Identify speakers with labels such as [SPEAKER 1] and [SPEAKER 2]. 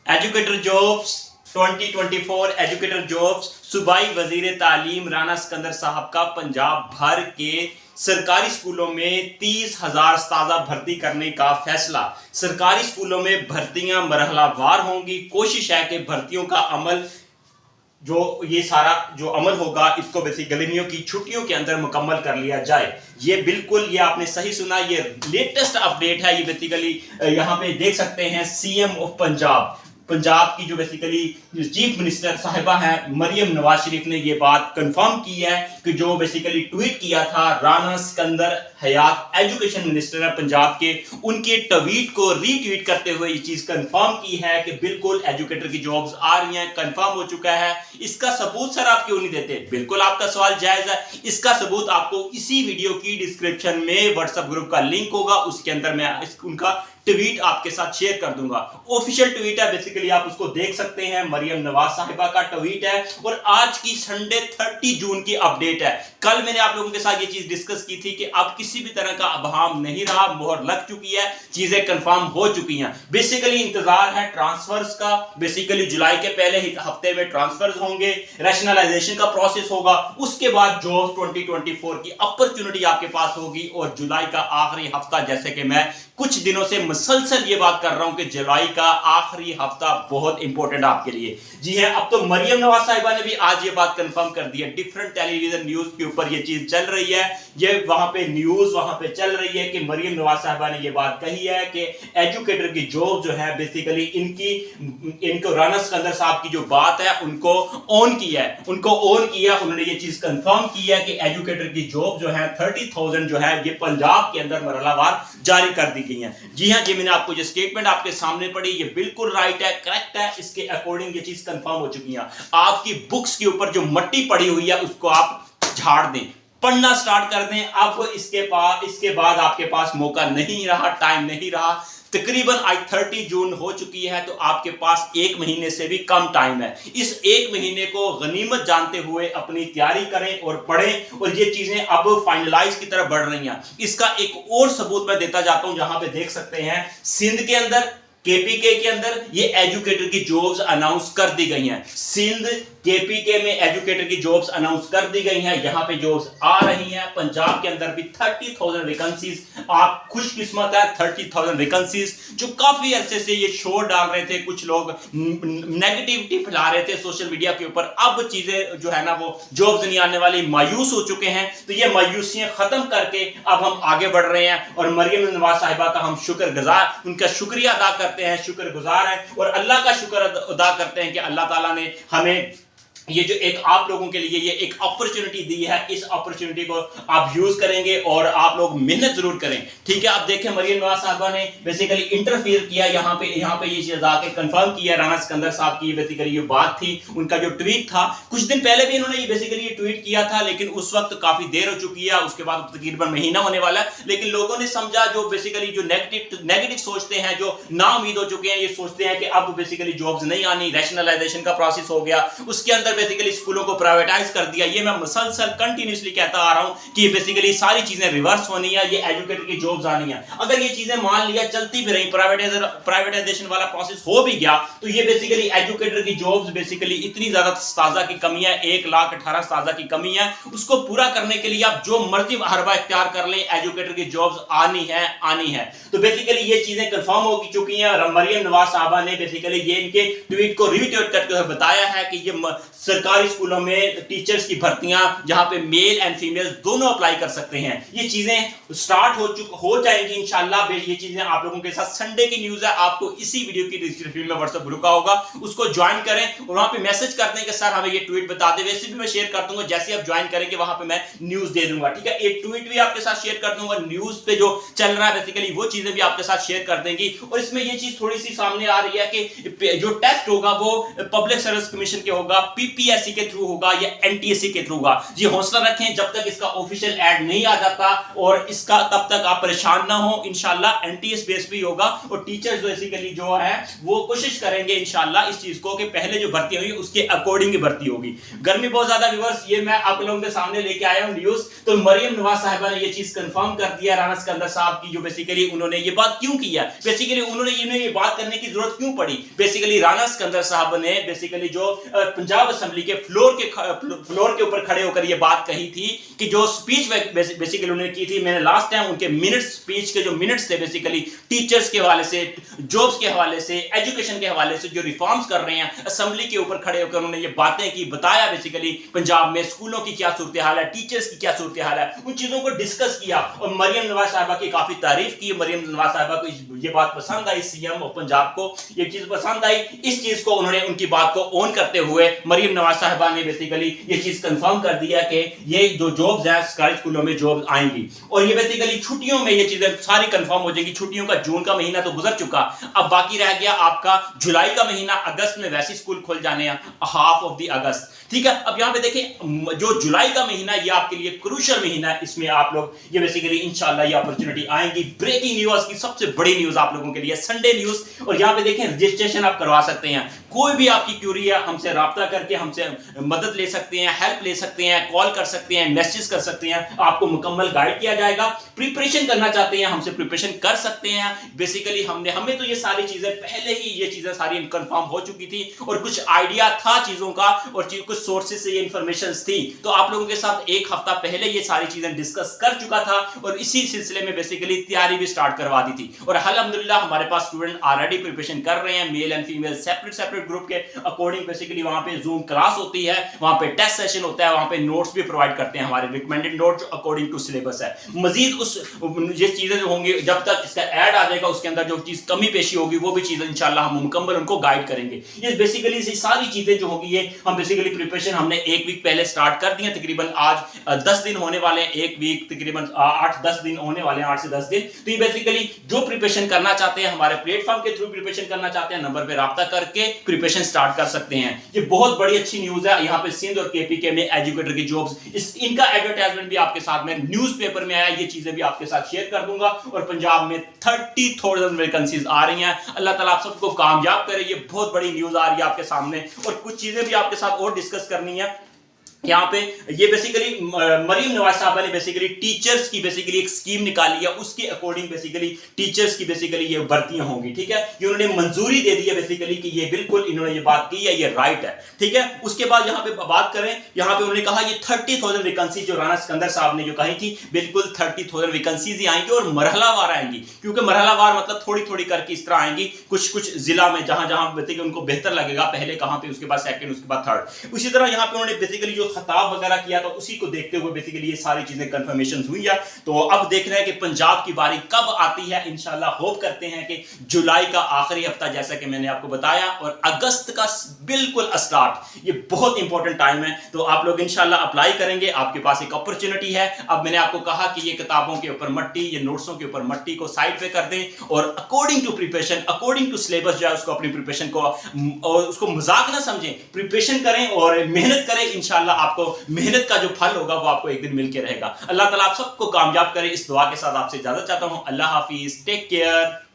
[SPEAKER 1] Educator jobs 2024 educator jobs सूबाई वजीर तालीम राना सिकंदर साहब का पंजाब भर के सरकारी स्कूलों में 30,000 उस्ताद भर्ती करने का फैसला। सरकारी स्कूलों में भर्तियां मरहलावार होंगी। कोशिश है कि भर्तियों का अमल ये सारा जो अमल होगा इसको गर्मियों की छुट्टियों के अंदर मुकम्मल कर लिया जाए। ये आपने सही सुना, ये लेटेस्ट अपडेट है। ये बेसिकली यहाँ पे देख सकते हैं सीएम ऑफ पंजाब की जो चीफ मिनिस्टर साहिबा हैं मरियम नवाज शरीफ ने ये बात कंफर्म की है कि जो ट्वीट किया था राना सिकंदर हयात एजुकेशन मिनिस्टर है पंजाब के, उनके ट्वीट को रीट्वीट करते हुए ये चीज कंफर्म की है कि बिल्कुल एजुकेटर की जॉब्स आ रही हैं, कंफर्म हो चुका है। इसका सबूत सर आप क्यों नहीं देते? बिल्कुल आपका सवाल जायज है। इसका सबूत आपको इसी वीडियो की डिस्क्रिप्शन में व्हाट्सएप ग्रुप का लिंक होगा, उसके अंदर मैं उनका ट्वीट आपके साथ शेयर कर दूंगा। ऑफिशियल ट्वीट है, आप उसको देख सकते हैं। मरियम नवाज साहिबा का ट्वीट है और आज की संडे 30 जून की अपडेट है। कल मैंने आप लोगों के साथ ये चीज डिस्कस की थी कि अब किसी भी तरह का अबहाम नहीं रहा, मोहर लग चुकी है, चीजें कंफर्म हो चुकी हैं। इंतजार है ट्रांसफर्स का। जुलाई के पहले ही हफ्ते में ट्रांसफर्स होंगे, रैशनलाइजेशन का प्रोसेस होगा, उसके बाद जॉब 2024 की अपॉर्चुनिटी आपके पास होगी। और जुलाई का आखिरी हफ्ता, जैसे कि मैं कुछ दिनों से मुसलसल ये बात कर रहा हूं कि जुलाई का आखिरी हफ्ता बहुत इंपॉर्टेंट आपके लिए। जी हां, अब तो मरियम नवाज साहिबा ने भी आज ये बात कंफर्म कर दी है। डिफरेंट टेलीविजन न्यूज के ऊपर ये चीज चल रही है, ये वहां पे चल रही है कि मरियम नवाज साहिबा ने ये बात कही है कि एजुकेटर की जॉब जो है इनको राना सिकंदर साहब की जो बात है उनको ऑन किया है, उन्होंने ये चीज कंफर्म की है कि एजुकेटर की जॉब जो है 30,000 जो है ये पंजाब के अंदर मरहलावार जारी कर दी गई है। जी हां, ये मैंने आपको जो स्टेटमेंट आपके सामने पढ़ी ये बिल्कुल राइट है, करेक्ट है। इसके अकॉर्डिंग ये चीज कंफर्म हो चुकी है। आपकी बुक्स के ऊपर जो मट्टी पड़ी हुई है उसको आप झाड़ दें, पढ़ना स्टार्ट कर दें। अब इसके बाद आपके पास मौका नहीं रहा, टाइम नहीं रहा। तकरीबन आज 30 जून हो चुकी है, तो आपके पास 1 महीने से भी कम टाइम है। इस 1 महीने को गनीमत जानते हुए अपनी तैयारी करें और पढ़ें, और ये चीजें अब फाइनलाइज की तरफ बढ़ रही हैं। इसका एक और सबूत मैं देता जाता हूं। जहां पे देख सकते हैं सिंध के अंदर, केपीके के अंदर ये एजुकेटर की जॉब्स अनाउंस कर दी गई हैं। सिंध केपीके में एजुकेटर की जॉब्स अनाउंस कर दी गई हैं, यहां पे जॉब्स आ रही हैं। पंजाब के अंदर भी 30,000 वैकेंसीज, आप खुशकिस्मत है 30,000 वैकेंसीज, जो काफी अरसे से ये शोर डाल रहे थे, कुछ लोग नेगेटिविटी फैला रहे थे सोशल मीडिया के ऊपर। अब चीजें जो है ना वो जॉब्स नहीं आने वाली, मायूस हो चुके हैं। तो ये मायूसियां खत्म करके अब हम आगे बढ़ रहे हैं, और मरियम नवाज साहिबा का हम शुक्रगुजार, उनका शुक्रिया अदा करते हैं, शुक्रगुजार हैं, और अल्लाह का शुक्र अदा करते हैं कि अल्लाह ताला ने हमें ये जो एक आप लोगों के लिए ये एक अपॉर्चुनिटी दी है। इस अपॉर्चुनिटी को आप यूज करेंगे और आप लोग मेहनत जरूर करें, ठीक है। आप देखें मरियम नवाज साहिबा ने इंटरफेयर किया, यहाँ पे ये चीज आके कंफर्म किया। राना सिकंदर साहब की ये बात थी, उनका जो ट्वीट था कुछ दिन पहले भी इन्होंने ये ट्वीट किया था, लेकिन उस वक्त काफी देर हो चुकी है, उसके बाद तकरीबन महीना होने वाला है। लेकिन लोगों ने समझा, जो जो नेगेटिव सोचते हैं, जो ना उम्मीद हो चुके हैं, ये सोचते हैं कि अब जॉब्स नहीं आनी, रैशनलाइजेशन का प्रोसेस हो गया, उसके अंदर स्कूलों को प्राइवेटाइज कर दिया। ये मैं मुसलसल कंटिन्यूअसली कहता आ रहा हूं कि सारी चीजें रिवर्स होनी है, ये एजुकेटर की जॉब्स आनी है। अगर ये चीजें मान लिया चलती भी रही, प्राइवेटाइजेशन वाला प्रोसेस हो भी गया, तो ये एजुकेटर की जॉब्स इतनी ज्यादा उस्तादा की कमी है, 1,18,000 उस्तादा की कमी है, उसको पूरा करने के लिए आप जो मर्जी हरबा इख्तियार कर लें, एजुकेटर की जॉब्स आनी है। तो ये चीजें कंफर्म हो चुकी हैं। मरियम नवाज साहबा ने ये इनके ट्वीट को रीट्वीट करके बताया है कि ये सरकारी स्कूलों में टीचर्स की भर्तियां, जहां पे मेल एंड फीमेल दोनों अप्लाई कर सकते हैं, ये चीजें स्टार्ट हो जाएंगी इंशाल्लाह। ये चीजें आप लोगों के साथ संडे की न्यूज है, आपको इसी वीडियो की डिस्क्रिप्शन में व्हाट्सएप ग्रुप का होगा, उसको ज्वाइन करें और वहां पे मैसेज कर दें कि सर हमें ये ट्वीट बता दें। वैसे भी मैं शेयर कर दूंगा, जैसे आप ज्वाइन करेंगे वहां पे मैं न्यूज दे दूंगा, ठीक है। एक ट्वीट भी आपके साथ शेयर कर दूंगा, न्यूज पे जो चल रहा है वो चीजें भी आपके साथ शेयर कर देंगी। और इसमें ये चीज थोड़ी सी सामने आ रही है कि जो टेस्ट होगा वो पब्लिक सर्विस कमीशन के होगा, यूपीपीएससी के थ्रू होगा या एनटीएससी के थ्रू होगा। जी हौसला रखें, जब तक इसका ऑफिशियल ऐड नहीं आ जाता और इसका तब तक आप परेशान ना हो। इंशाल्लाह एनटीएस बेस पे होगा और टीचर्स बेसिकली जो है वो कोशिश करेंगे इंशाल्लाह इस चीज को कि पहले जो भर्ती हुई उसके अकॉर्डिंग ही भर्ती होगी। गर्मी बहुत ज्यादा व्यूअर्स, ये मैं आप लोगों के सामने लेके आया हूं न्यूज। तो मरियम नवाज साहिबा ने ये चीज कंफर्म कर दिया राना सिकंदर साहब की, जो बेसिकली उन्होंने ये बात क्यों किया, बेसिकली उन्होंने ये बात करने की जरूरत क्यों पड़ी। बेसिकली राना सिकंदर साहब ने बेसिकली जो पंजाब असेंबली के फ्लोर के ऊपर खड़े होकर ये बात कही थी कि जो स्पीच बेसिकली उन्होंने की थी, मैंने लास्ट टाइम उनके मिनट्स, स्पीच के जो मिनट्स थे बेसिकली टीचर्स के हवाले से, जॉब्स के हवाले से, एजुकेशन के हवाले से जो रिफॉर्म्स कर रहे हैं, असेंबली के ऊपर खड़े होकर उन्होंने ये बातें की, बताया बेसिकली पंजाब में स्कूलों की क्या सूरत हाल है, टीचर्स की क्या सूरत हाल है, उन चीजों को डिस्कस किया और मरियम नवाज साहिबा की काफी तारीफ की। मरियम नवाज साहिबा को ये बात पसंद आई, सीएम ऑफ पंजाब को ये चीज पसंद आई। इस चीज को उन्होंने उनकी बात को ऑन करते हुए मरियम नवाज साहिबा ने बेसिकली ये चीज कंफर्म कर दिया कि ये जो जॉब्स हैं सरकारी स्कूलों में जॉब्स आएंगी और ये बेसिकली छुट्टियों में ये चीजें सारी कंफर्म हो जाएगी। छुट्टियों का जून का महीना तो गुजर चुका, अब बाकी रह गया आपका जुलाई का महीना। अगस्त में वैसे स्कूल खुल जाने हैं, हाफ ऑफ द अगस्त, ठीक है। अब यहां पे देखें जो जुलाई का महीना ये आपके लिए क्रूशियल महीना है, इसमें आप लोग ये बेसिकली इंशाल्लाह ये अपॉर्चुनिटी आएंगी। ब्रेकिंग न्यूज की सबसे बड़ी न्यूज आप लोगों के लिए संडे न्यूज, और यहां पे देखें रजिस्ट्रेशन आप करवा सकते हैं। कोई भी आपकी क्यूरी है हमसे राब्ता करके हमसे मदद ले सकते हैं, हेल्प ले सकते हैं, कॉल कर सकते हैं, मैसेज कर सकते हैं, आपको मुकम्मल गाइड किया जाएगा। प्रिपरेशन करना चाहते हैं हमसे प्रिपरेशन कर सकते हैं। बेसिकली हमें तो ये सारी चीजें पहले ही ये चीजें सारी कंफर्म हो चुकी थी और कुछ आइडिया था चीजों का और कुछ सोर्सेज से ये इंफॉर्मेशन थी, तो आप लोगों के साथ एक हफ्ता पहले ये सारी चीजें डिस्कस कर चुका था और इसी सिलसिले में बेसिकली तैयारी भी स्टार्ट करवा दी थी। और अल्हम्दुलिल्लाह हमारे पास स्टूडेंट ऑलरेडी प्रिपरेशन कर रहे हैं, male and female separate group के अकॉर्डिंग। बेसिकली वहां पे जूम क्लास होती है, वहां पे टेस्ट सेशन होता है, वहां पे नोट्स भी प्रोवाइड करते हैं, हमारे recommended notes according to syllabus है। मजीद उस ये चीजें जो होंगी जब तक इसका ऐड आ जाएगा उसके अंदर जो चीज कमी पेशी होगी वो भी चीज इंशाल्लाह हम मुकम्मल उनको गाइड करेंगे। ये बेसिकली सारी चीजें जो होगी ये हम बेसिकली प्रिपरेशन हमने एक वीक पहले स्टार्ट कर दी है। तकरीबन आज 10 दिन होने वाले हैं, एक वीक तकरीबन 8-10 दिन होने वाले हैं, 8 से 10 दिन। तो ये बेसिकली जो प्रिपरेशन करना चाहते हैं हमारे प्लेटफॉर्म के थ्रू प्रिपरेशन करना चाहते हैं, नंबर पे राब्ता करके प्रिपरेशन स्टार्ट कर सकते हैं। ये बहुत बड़ी अच्छी न्यूज है। यहाँ पे सिंध और केपीके में एजुकेटर की जॉब्स, इनका एडवर्टाइजमेंट भी आपके साथ में न्यूज़पेपर में आया, ये चीजें भी आपके साथ शेयर कर दूंगा। और पंजाब में 30,000 वैकेंसीज आ रही हैं। अल्लाह ताला आप सबको कामयाब करे। ये बहुत बड़ी न्यूज आ रही है आपके सामने और कुछ चीजें भी आपके साथ और डिस्कस करनी है। यहाँ पे ये बेसिकली मरियम नवाज साहबा ने बेसिकली टीचर्स की बेसिकली एक स्कीम निकाली है, उसके अकॉर्डिंग बेसिकली टीचर्स की बेसिकली ये भर्तियां होंगी, ठीक है। ये उन्होंने मंजूरी दे दी है बेसिकली कि ये बिल्कुल इन्होंने ये बात की है, ये राइट है, ठीक है। उसके बाद यहाँ पे बात करें, यहाँ पे उन्होंने कहा ये 30,000 वैकेंसी जो राना सिकंदर साहब ने जो कही थी, बिल्कुल 30,000 वैकेंसीज ही आएंगी और मरहलावार आएंगी, क्योंकि मरहलावार मतलब थोड़ी थोड़ी करके इस तरह आएंगी। कुछ जिला में जहां जहां बेसिकली उनको बेहतर लगेगा, पहले कहां पे, उसके बाद सेकंड, उसके बाद थर्ड। उसी तरह यहाँ पे उन्होंने बेसिकली जो खिताब वगैरह किया तो उसी को देखते हुए बेसिकली ये सारी चीजें कंफर्मेशन हुई है। तो अब देख रहे हैं कि पंजाब की बारी कब आती है। इंशाल्लाह होप करते हैं कि जुलाई का आखिरी हफ्ता, जैसा कि मैंने आपको बताया, और अगस्त का बिल्कुल स्टार्ट, ये बहुत इंपॉर्टेंट टाइम है। तो आप लोग इंशाल्लाह अप्लाई करेंगे, आपके पास एक अपॉर्चुनिटी है। अब मैंने आपको कहा कि ये किताबों के ऊपर मट्टी, ये नोट्सों के ऊपर मट्टी को साइड पे कर दें और according to preparation, according to syllabus जो है उसको अपनी प्रिपरेशन को और उसको मजाक ना समझें, प्रिपरेशन करें और मेहनत करें। इंशाल्लाह आपको मेहनत का जो फल होगा वो आपको एक दिन मिल के रहेगा। अल्लाह ताला आप सबको कामयाब करे। इस दुआ के साथ आपसे इजाजत चाहता हूं। अल्लाह हाफिज, टेक केयर।